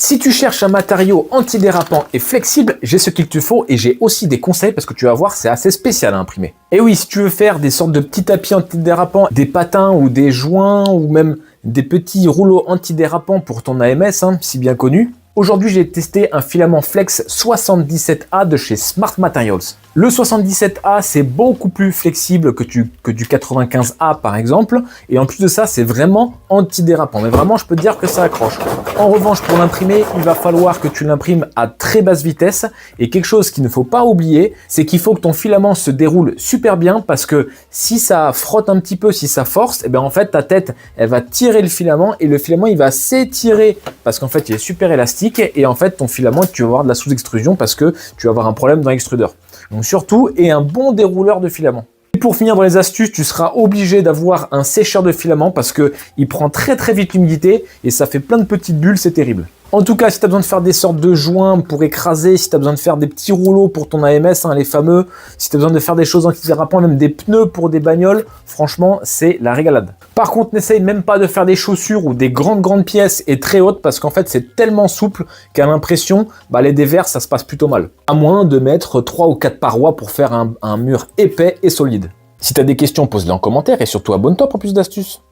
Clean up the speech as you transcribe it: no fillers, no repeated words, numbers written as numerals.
Si tu cherches un matériau antidérapant et flexible, j'ai ce qu'il te faut et j'ai aussi des conseils parce que tu vas voir, c'est assez spécial à imprimer. Et oui, si tu veux faire des sortes de petits tapis antidérapants, des patins ou des joints ou même des petits rouleaux antidérapants pour ton AMS, si bien connu, aujourd'hui, j'ai testé un filament Flex 77A de chez Smart Materials. Le 77A, c'est beaucoup plus flexible que du 95A par exemple. Et en plus de ça, c'est vraiment antidérapant. Mais vraiment, je peux te dire que ça accroche. En revanche, pour l'imprimer, il va falloir que tu l'imprimes à très basse vitesse. Et quelque chose qu'il ne faut pas oublier, c'est qu'il faut que ton filament se déroule super bien parce que si ça frotte un petit peu, si ça force, et bien en fait, ta tête, elle va tirer le filament et le filament, il va s'étirer parce qu'en fait, il est super élastique. Et en fait, ton filament, tu vas avoir de la sous-extrusion parce que tu vas avoir un problème dans l'extrudeur. Donc surtout, et un bon dérouleur de filament. Et pour finir dans les astuces, tu seras obligé d'avoir un sécheur de filament parce que il prend très vite l'humidité et ça fait plein de petites bulles, c'est terrible. En tout cas, si tu as besoin de faire des sortes de joints pour écraser, si tu as besoin de faire des petits rouleaux pour ton AMS, les fameux, si tu as besoin de faire des choses antidérapantes, même des pneus pour des bagnoles, franchement, c'est la régalade. Par contre, n'essaye même pas de faire des chaussures ou des grandes pièces et très hautes parce qu'en fait, c'est tellement souple qu'à l'impression, les dévers, ça se passe plutôt mal. À moins de mettre 3 ou 4 parois pour faire un mur épais et solide. Si tu as des questions, pose-les en commentaire et surtout abonne-toi pour plus d'astuces.